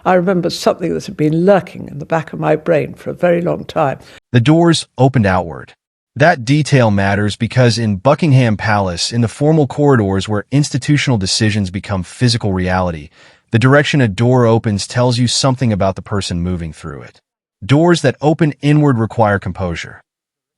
I remember something that had been lurking in the back of my brain for a very long time. The doors opened outward. That detail matters because in Buckingham Palace, in the formal corridors where institutional decisions become physical reality, the direction a door opens tells you something about the person moving through it. Doors that open inward require composure.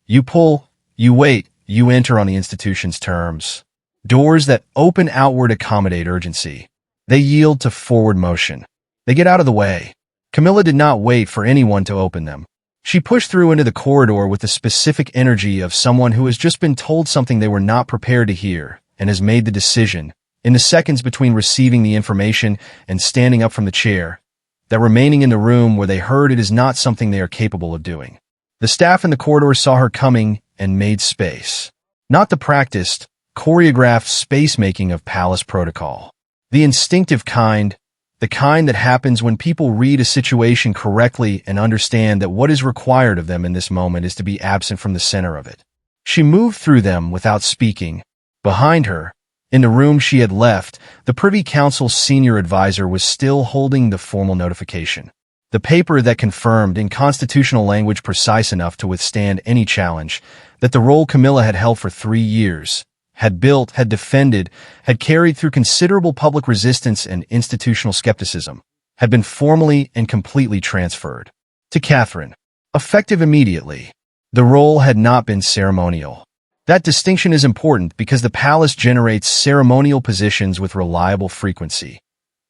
You pull, you wait, you enter on the institution's terms. Doors that open outward accommodate urgency. They yield to forward motion. They get out of the way. Camilla did not wait for anyone to open them. She pushed through into the corridor with the specific energy of someone who has just been told something they were not prepared to hear and has made the decision, in the seconds between receiving the information and standing up from the chair, that remaining in the room where they heard it is not something they are capable of doing. The staff in the corridor saw her coming and made space. Not the practiced, choreographed space-making of palace protocol. The instinctive kind, the kind that happens when people read a situation correctly and understand that what is required of them in this moment is to be absent from the center of it. She moved through them without speaking. Behind her, in the room she had left, the Privy Council's senior advisor was still holding the formal notification. The paper that confirmed in constitutional language precise enough to withstand any challenge that the role Camilla had held for 3 years, had built, had defended, had carried through considerable public resistance and institutional skepticism, had been formally and completely transferred to Catherine, effective immediately. The role had not been ceremonial. That distinction is important because the palace generates ceremonial positions with reliable frequency.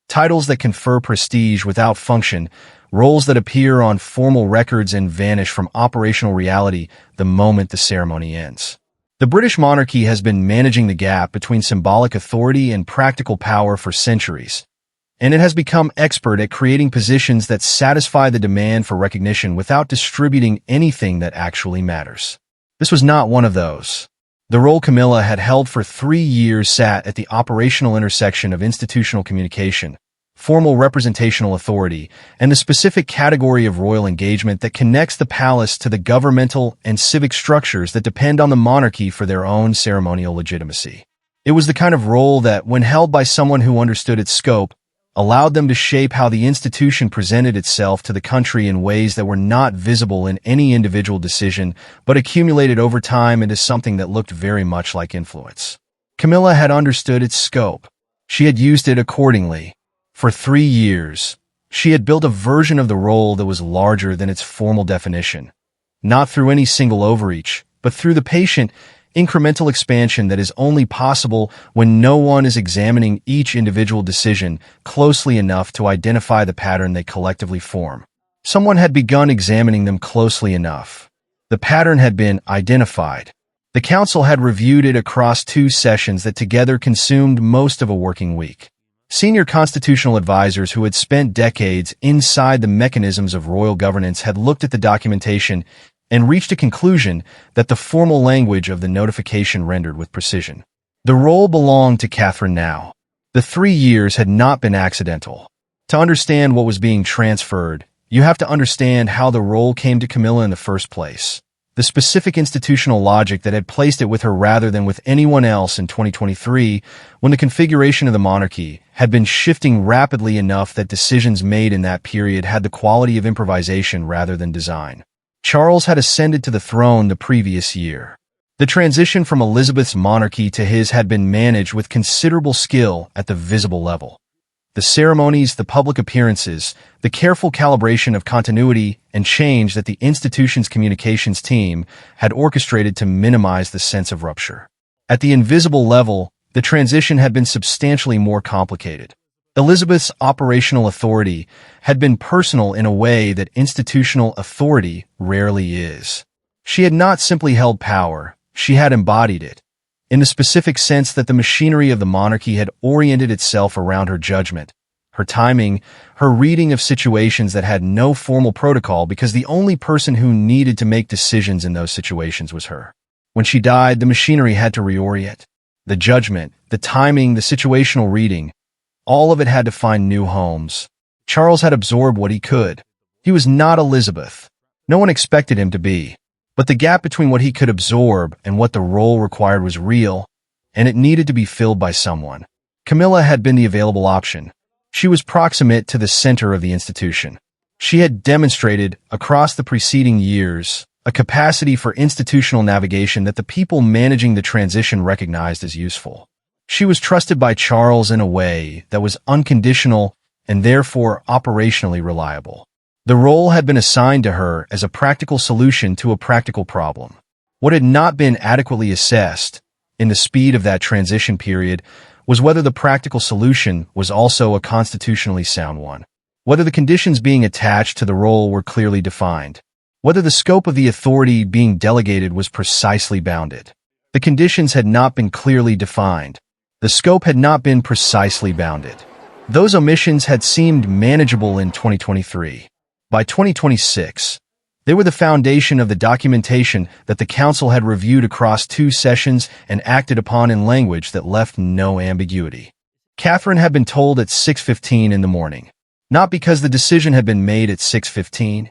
Titles that confer prestige without function, roles that appear on formal records and vanish from operational reality the moment the ceremony ends. The British monarchy has been managing the gap between symbolic authority and practical power for centuries, and it has become expert at creating positions that satisfy the demand for recognition without distributing anything that actually matters. This was not one of those. The role Camilla had held for 3 years sat at the operational intersection of institutional communication, formal representational authority, and the specific category of royal engagement that connects the palace to the governmental and civic structures that depend on the monarchy for their own ceremonial legitimacy. It was the kind of role that, when held by someone who understood its scope, allowed them to shape how the institution presented itself to the country in ways that were not visible in any individual decision, but accumulated over time into something that looked very much like influence. Camilla had understood its scope. She had used it accordingly. For 3 years, she had built a version of the role that was larger than its formal definition, not through any single overreach, but through the patient, incremental expansion that is only possible when no one is examining each individual decision closely enough to identify the pattern they collectively form. Someone had begun examining them closely enough. The pattern had been identified. The council had reviewed it across 2 sessions that together consumed most of a working week. Senior constitutional advisors who had spent decades inside the mechanisms of royal governance had looked at the documentation and reached a conclusion that the formal language of the notification rendered with precision. The role belonged to Catherine now. The 3 years had not been accidental. To understand what was being transferred, you have to understand how the role came to Camilla in the first place. The specific institutional logic that had placed it with her rather than with anyone else in 2023, when the configuration of the monarchy had been shifting rapidly enough that decisions made in that period had the quality of improvisation rather than design. Charles had ascended to the throne the previous year. The transition from Elizabeth's monarchy to his had been managed with considerable skill at the visible level. The ceremonies, the public appearances, the careful calibration of continuity and change that the institution's communications team had orchestrated to minimize the sense of rupture. At the invisible level, the transition had been substantially more complicated. Elizabeth's operational authority had been personal in a way that institutional authority rarely is. She had not simply held power, she had embodied it, in the specific sense that the machinery of the monarchy had oriented itself around her judgment, her timing, her reading of situations that had no formal protocol because the only person who needed to make decisions in those situations was her. When she died, the machinery had to reorient. The judgment, the timing, the situational reading, all of it had to find new homes. Charles had absorbed what he could. He was not Elizabeth. No one expected him to be. But the gap between what he could absorb and what the role required was real, and it needed to be filled by someone. Camilla had been the available option. She was proximate to the center of the institution. She had demonstrated, across the preceding years, a capacity for institutional navigation that the people managing the transition recognized as useful. She was trusted by Charles in a way that was unconditional and therefore operationally reliable. The role had been assigned to her as a practical solution to a practical problem. What had not been adequately assessed in the speed of that transition period was whether the practical solution was also a constitutionally sound one, whether the conditions being attached to the role were clearly defined, whether the scope of the authority being delegated was precisely bounded. The conditions had not been clearly defined. The scope had not been precisely bounded. Those omissions had seemed manageable in 2023. By 2026, they were the foundation of the documentation that the Council had reviewed across 2 sessions and acted upon in language that left no ambiguity. Catherine had been told at 6:15 in the morning, not because the decision had been made at 6:15.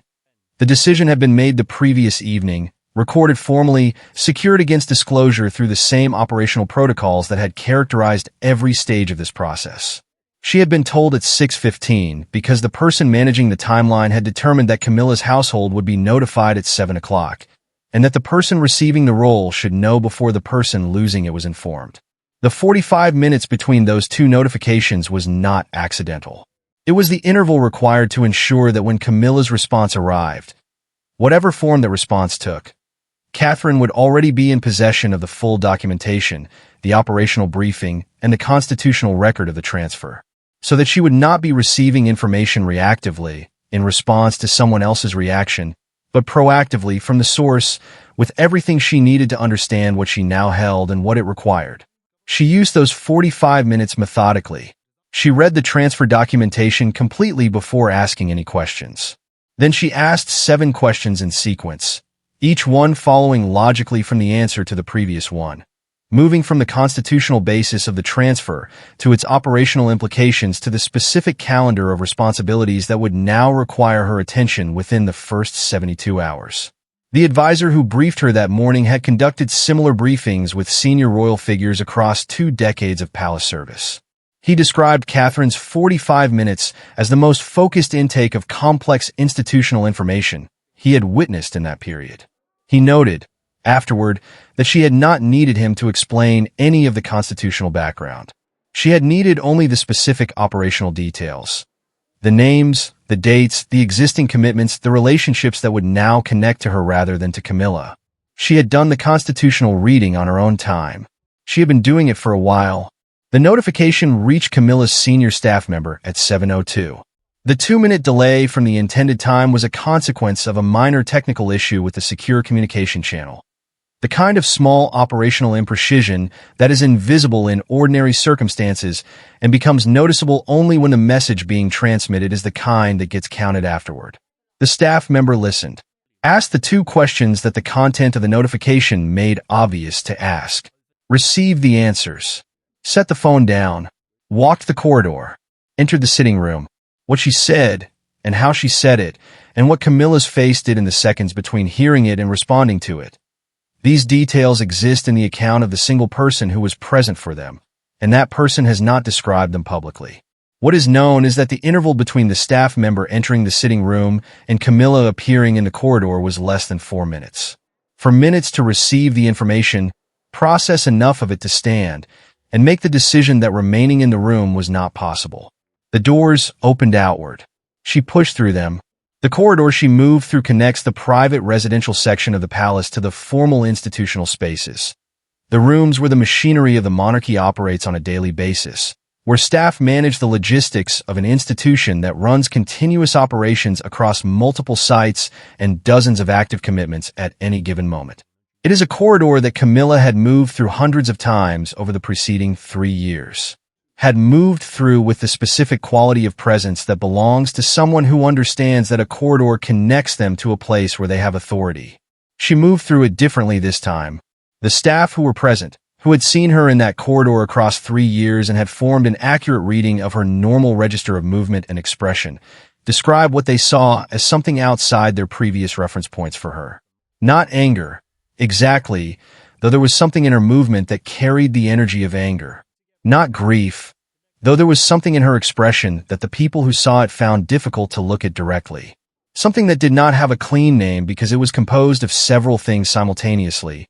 The decision had been made the previous evening, recorded formally, secured against disclosure through the same operational protocols that had characterized every stage of this process. She had been told at 6:15 because the person managing the timeline had determined that Camilla's household would be notified at 7 o'clock, and that the person receiving the role should know before the person losing it was informed. The 45 minutes between those 2 notifications was not accidental. It was the interval required to ensure that when Camilla's response arrived, whatever form that response took, Catherine would already be in possession of the full documentation, the operational briefing, and the constitutional record of the transfer, so that she would not be receiving information reactively, in response to someone else's reaction, but proactively from the source, with everything she needed to understand what she now held and what it required. She used those 45 minutes methodically. She read the transfer documentation completely before asking any questions. Then she asked 7 questions in sequence, each one following logically from the answer to the previous one, moving from the constitutional basis of the transfer to its operational implications to the specific calendar of responsibilities that would now require her attention within the first 72 hours. The advisor who briefed her that morning had conducted similar briefings with senior royal figures across 2 decades of palace service. He described Catherine's 45 minutes as the most focused intake of complex institutional information he had witnessed in that period. He noted, afterward, that she had not needed him to explain any of the constitutional background. She had needed only the specific operational details. The names, the dates, the existing commitments, the relationships that would now connect to her rather than to Camilla. She had done the constitutional reading on her own time. She had been doing it for a while. The notification reached Camilla's senior staff member at 7:02. The 2-minute delay from the intended time was a consequence of a minor technical issue with the secure communication channel. The kind of small operational imprecision that is invisible in ordinary circumstances and becomes noticeable only when the message being transmitted is the kind that gets counted afterward. The staff member listened, asked the 2 questions that the content of the notification made obvious to ask, received the answers, set the phone down, walked the corridor, entered the sitting room. What she said, and how she said it, and what Camilla's face did in the seconds between hearing it and responding to it. These details exist in the account of the single person who was present for them, and that person has not described them publicly. What is known is that the interval between the staff member entering the sitting room and Camilla appearing in the corridor was less than 4 minutes. For minutes to receive the information, process enough of it to stand, and make the decision that remaining in the room was not possible. The doors opened outward. She pushed through them. The corridor she moved through connects the private residential section of the palace to the formal institutional spaces. The rooms where the machinery of the monarchy operates on a daily basis, where staff manage the logistics of an institution that runs continuous operations across multiple sites and dozens of active commitments at any given moment. It is a corridor that Camilla had moved through hundreds of times over the preceding 3 years. Had moved through with the specific quality of presence that belongs to someone who understands that a corridor connects them to a place where they have authority. She moved through it differently this time. The staff who were present, who had seen her in that corridor across 3 years and had formed an accurate reading of her normal register of movement and expression, described what they saw as something outside their previous reference points for her. Not anger, exactly, though there was something in her movement that carried the energy of anger. Not grief, though there was something in her expression that the people who saw it found difficult to look at directly. Something that did not have a clean name because it was composed of several things simultaneously.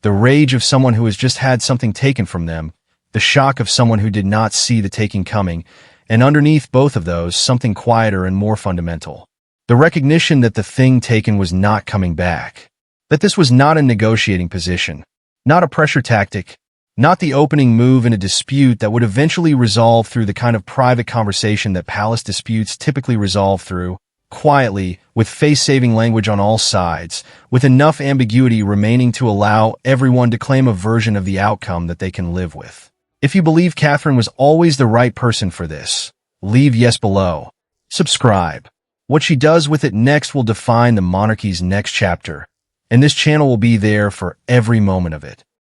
The rage of someone who has just had something taken from them, the shock of someone who did not see the taking coming, and underneath both of those, something quieter and more fundamental. The recognition that the thing taken was not coming back. That this was not a negotiating position, not a pressure tactic, not the opening move in a dispute that would eventually resolve through the kind of private conversation that palace disputes typically resolve through, quietly, with face-saving language on all sides, with enough ambiguity remaining to allow everyone to claim a version of the outcome that they can live with. If you believe Catherine was always the right person for this, leave yes below. Subscribe. What she does with it next will define the monarchy's next chapter, and this channel will be there for every moment of it.